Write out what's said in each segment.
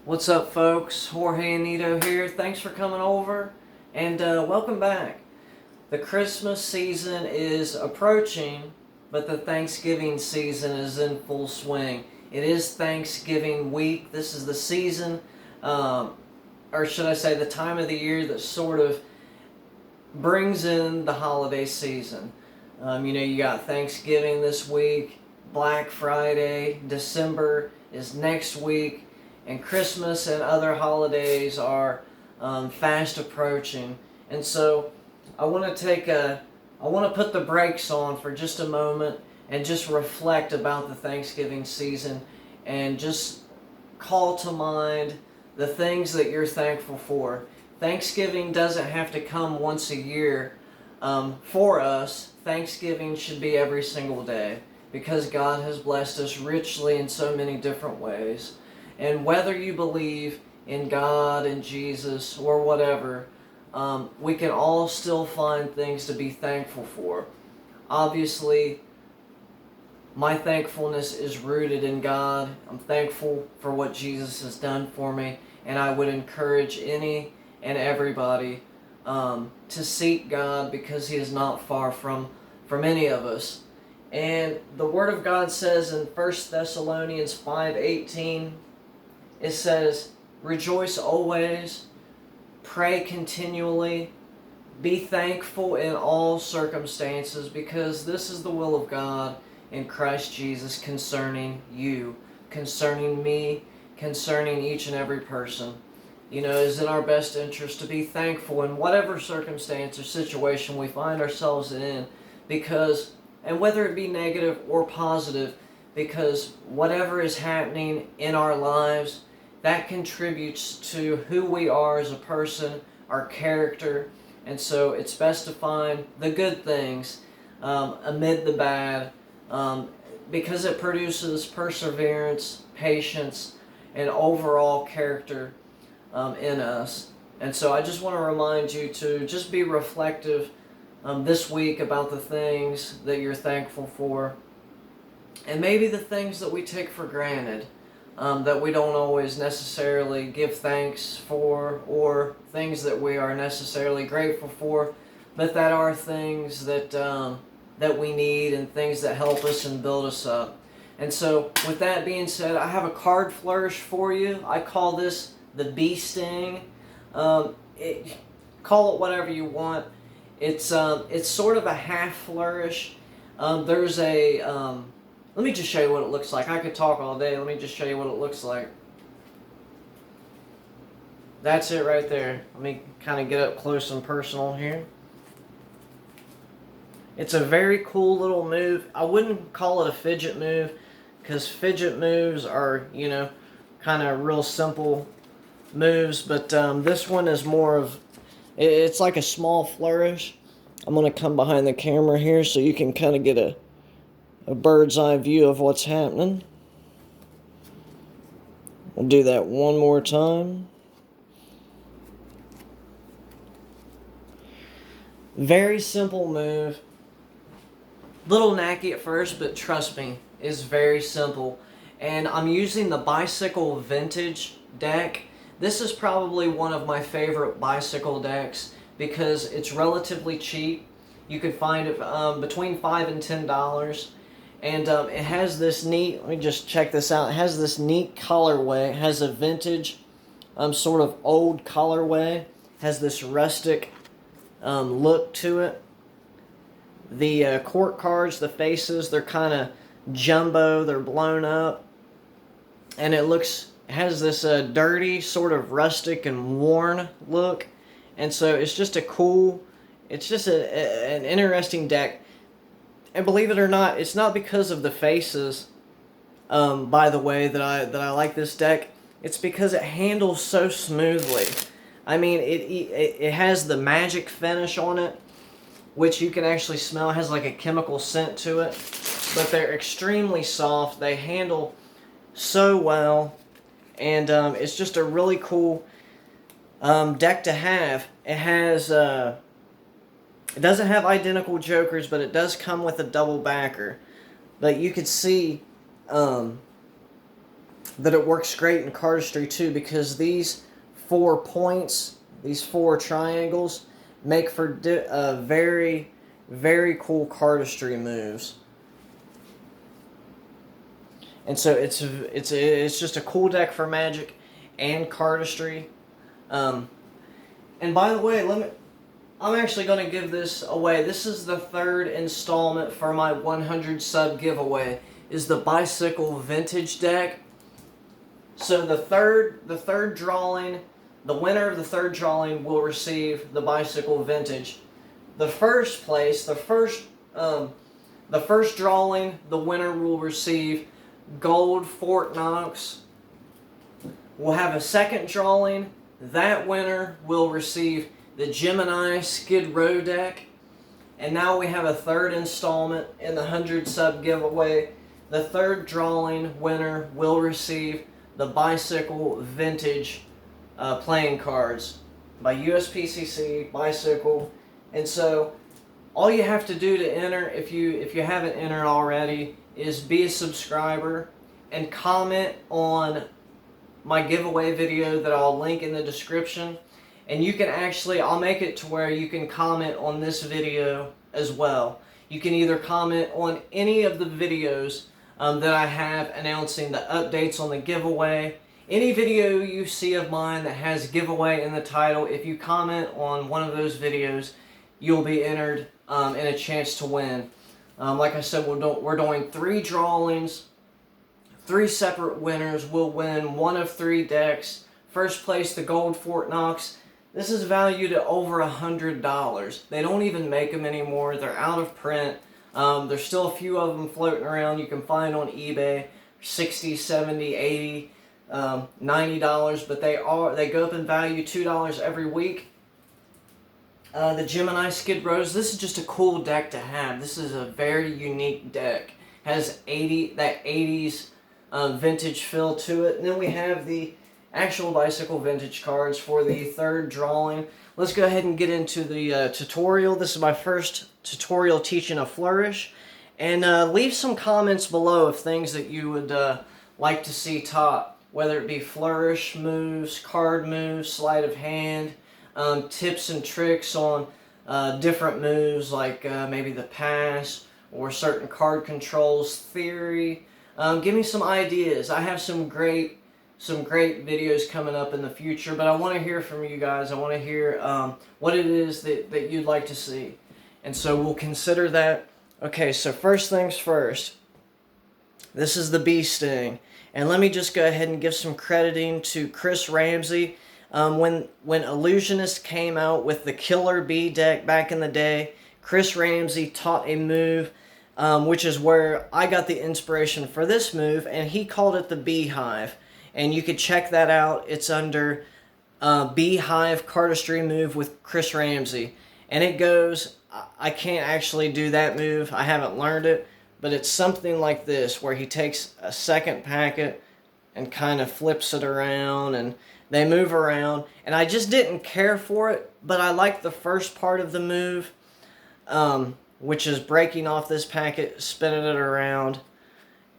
What's up, folks? Jorge Anito here. Thanks for coming over, and welcome back. The Christmas season is approaching, but the Thanksgiving season is in full swing. It is Thanksgiving week. This is the season, or should I say the time of the year that sort of brings in the holiday season. You got Thanksgiving this week, Black Friday, December is next week, and Christmas and other holidays are fast approaching. And so I want to put the brakes on for just a moment and just reflect about the Thanksgiving season and just call to mind the things that you're thankful for. Thanksgiving doesn't have to come once a year for us. Thanksgiving should be every single day because God has blessed us richly in so many different ways. And whether you believe in God and Jesus or whatever, we can all still find things to be thankful for. Obviously, my thankfulness is rooted in God. I'm thankful for what Jesus has done for me, and I would encourage any and everybody to seek God because He is not far from any of us. And the Word of God says in 1 Thessalonians 5:18, it says, "Rejoice always, pray continually, be thankful in all circumstances, because this is the will of God in Christ Jesus concerning you," concerning me, concerning each and every person. It is in our best interest to be thankful in whatever circumstance or situation we find ourselves in, and whether it be negative or positive, because whatever is happening in our lives, that contributes to who we are as a person, our character, and so it's best to find the good things amid the bad, because it produces perseverance, patience, and overall character in us. And so I just want to remind you to just be reflective this week about the things that you're thankful for, and maybe the things that we take for granted, that we don't always necessarily give thanks for, or things that we are necessarily grateful for, but that are things that we need and things that help us and build us up. And so with that being said, I have a card flourish for you. I call this the bee sting. Call it whatever you want. It's sort of a half flourish. There's a let me just show you what it looks like. I could talk all day. Let me just show you what it looks like. That's it right there. Let me kind of get up close and personal here. It's a very cool little move. I wouldn't call it a fidget move, because fidget moves are, kind of real simple moves, but this one is more of, it's like a small flourish. I'm going to come behind the camera here so you can kind of get a bird's eye view of what's happening. We'll do that one more time. Very simple move. Little knacky at first, but trust me, it's very simple. And I'm using the Bicycle Vintage deck. This is probably one of my favorite bicycle decks because it's relatively cheap. You can find it between $5 and $10. And it has this neat, let me just check this out. It has this neat colorway. It has a vintage, sort of old colorway. It has this rustic look to it. The court cards, the faces, they're kind of jumbo. They're blown up. And it has this dirty, sort of rustic and worn look. And so it's just it's just an interesting deck. And believe it or not, it's not because of the faces, by the way, that I like this deck. It's because it handles so smoothly. I mean, it has the magic finish on it, which you can actually smell. It has like a chemical scent to it. But they're extremely soft. They handle so well. And it's just a really cool deck to have. It has... It doesn't have identical jokers, but it does come with a double backer. But you could see that it works great in cardistry too, because these 4 points, these 4 triangles, make for very, very cool cardistry moves. And so it's just a cool deck for Magic and cardistry. And by the way, I'm actually going to give this away. This is the 3rd installment for my 100 sub giveaway. Is the Bicycle Vintage deck. So the third drawing, the winner of the 3rd drawing will receive the Bicycle Vintage. The first drawing, the winner will receive Gold Fort Nocs. We'll have a second drawing. That winner will receive the Gemini Skid Row deck. And now we have a 3rd installment in the 100 sub giveaway. The 3rd drawing winner will receive the Bicycle Vintage playing cards by USPCC Bicycle. And so all you have to do to enter, if you haven't entered already, is be a subscriber and comment on my giveaway video that I'll link in the description. And you can actually, I'll make it to where you can comment on this video as well. You can either comment on any of the videos that I have announcing the updates on the giveaway. Any video you see of mine that has giveaway in the title, if you comment on one of those videos, you'll be entered in a chance to win. Like I said, we're doing 3 drawings, 3 separate winners. Will win 1 of 3 decks. First place, the Gold Fort Nocs. This is valued at over $100. They don't even make them anymore. They're out of print. There's still a few of them floating around. You can find on eBay, $60, $70, $80, $90, but they go up in value $2 every week. The Gemini Skid Rows. This is just a cool deck to have. This is a very unique deck. Has that 80s vintage feel to it. And then we have the actual Bicycle Vintage cards for the 3rd drawing. Let's go ahead and get into the tutorial. This is my first tutorial teaching a Flourish. And leave some comments below of things that you would like to see taught, whether it be Flourish moves, card moves, sleight of hand, tips and tricks on different moves like maybe the pass or certain card controls, theory. Give me some ideas. I have some great videos coming up in the future, but I want to hear from you guys. I want to hear what it is that you'd like to see. And so we'll consider that. Okay, so first things first. This is the bee sting. And let me just go ahead and give some crediting to Chris Ramsey. When Illusionist came out with the Killer Bee deck back in the day, Chris Ramsey taught a move, which is where I got the inspiration for this move, and he called it the Beehive. And you could check that out. It's under Beehive Cardistry move with Chris Ramsey. And it goes, I can't actually do that move. I haven't learned it. But it's something like this, where he takes a second packet and kind of flips it around, and they move around. And I just didn't care for it, but I like the first part of the move, which is breaking off this packet, spinning it around,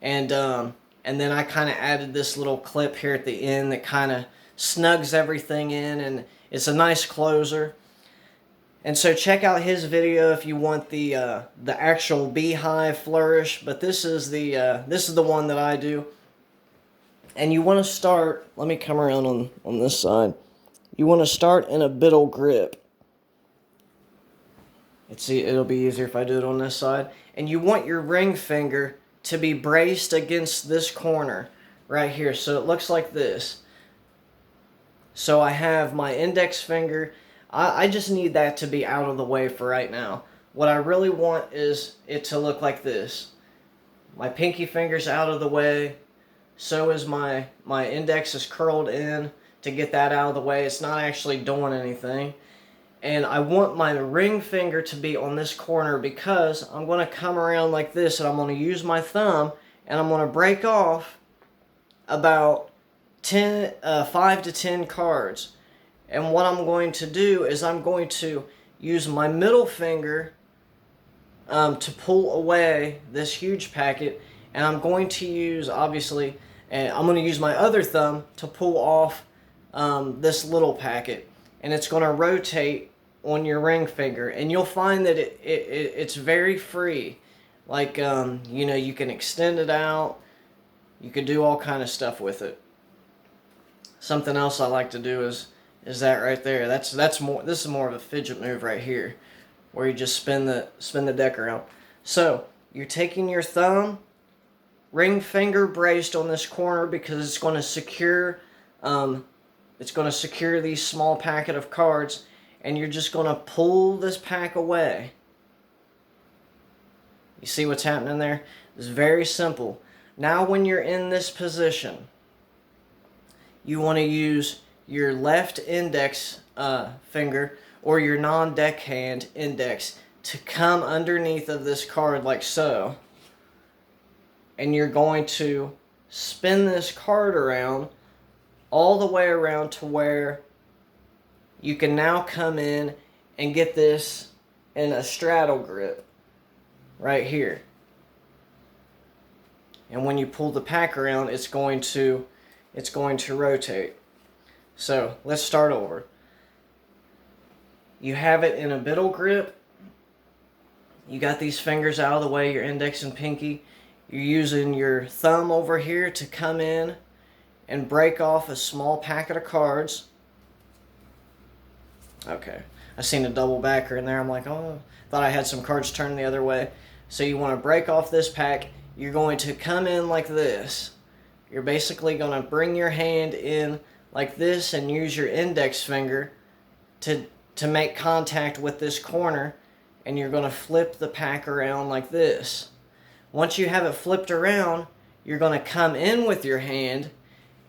and then I kind of added this little clip here at the end that kind of snugs everything in, and it's a nice closer. And so check out his video if you want the actual Beehive Flourish, but this is the one that I do. And you want to start, let me come around on this side. You want to start in a biddle grip. It'll be easier if I do it on this side. And you want your ring finger to be braced against this corner right here. So it looks like this. So I have my index finger. I just need that to be out of the way for right now. What I really want is it to look like this. My pinky finger's out of the way. So is my index is curled in to get that out of the way. It's not actually doing anything. And I want my ring finger to be on this corner, because I'm going to come around like this, and I'm going to use my thumb, and I'm going to break off about 5 to 10 cards. And what I'm going to do is I'm going to use my middle finger to pull away this huge packet, and I'm going to use, obviously, And I'm going to use my other thumb to pull off this little packet, and it's going to rotate on your ring finger, and you'll find that it's very free. Like, you know, you can extend it out. You can do all kind of stuff with it. Something else I like to do is that right there. That's more. This is more of a fidget move right here, where you just spin the deck around. So you're taking your thumb, ring finger braced on this corner because it's going to secure. It's going to secure these small packet of cards, and you're just going to pull this pack away. You see what's happening there? It's very simple. Now when you're in this position, you want to use your left index finger or your non-deckhand index to come underneath of this card like so. And you're going to spin this card around all the way around to where you can now come in and get this in a straddle grip right here. And when you pull the pack around, it's going to rotate. So let's start over. You have it in a middle grip. You got these fingers out of the way, your index and pinky. You're using your thumb over here to come in and break off a small packet of cards. Okay, I seen a double backer in there. I'm like, oh, thought I had some cards turned the other way. So you want to break off this pack. You're going to come in like this. You're basically going to bring your hand in like this and use your index finger to make contact with this corner, and you're going to flip the pack around like this. Once you have it flipped around, you're going to come in with your hand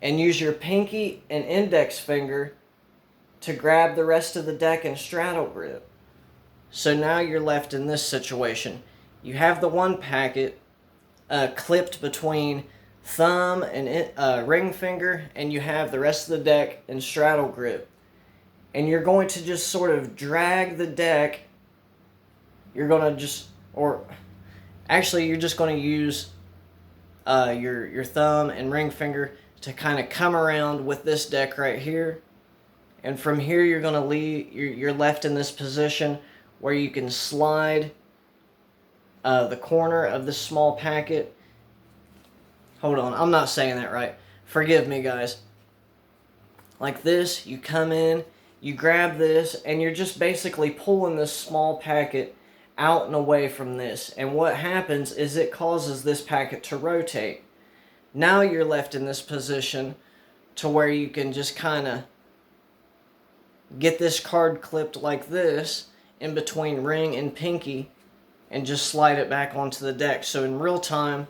and use your pinky and index finger to grab the rest of the deck and straddle grip. So now you're left in this situation. You have the one packet clipped between thumb and ring finger, and you have the rest of the deck in straddle grip. And you're going to just sort of drag the deck. You're going to just, or actually you're just going to use your thumb and ring finger to kind of come around with this deck right here. And from here you're going to leave, you're left in this position where you can slide the corner of this small packet. Hold on, I'm not saying that right. Forgive me, guys. Like this, you come in, you grab this, and you're just basically pulling this small packet out and away from this. And what happens is it causes this packet to rotate. Now you're left in this position to where you can just kind of get this card clipped like this in between ring and pinky and just slide it back onto the deck. So in real time,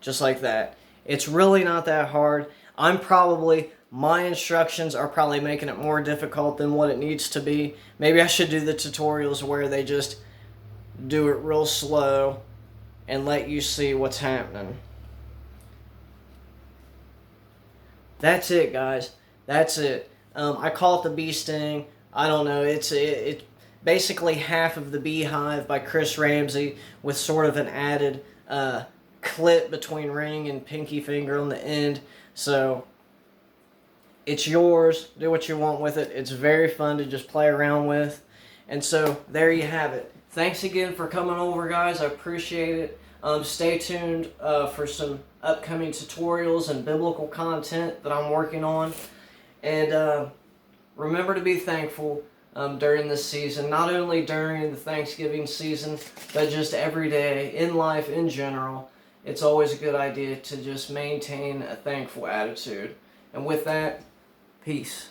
just like that. It's really not that hard. My instructions are probably making it more difficult than what it needs to be. Maybe I should do the tutorials where they just do it real slow and let you see what's happening. That's it, guys. That's it. I call it the bee sting. I don't know. It's basically half of the Beehive by Chris Ramsey with sort of an added clip between ring and pinky finger on the end. So it's yours. Do what you want with it. It's very fun to just play around with. And so there you have it. Thanks again for coming over, guys. I appreciate it. Stay tuned for some upcoming tutorials and biblical content that I'm working on. And remember to be thankful during this season. Not only during the Thanksgiving season, but just every day in life in general. It's always a good idea to just maintain a thankful attitude. And with that, peace.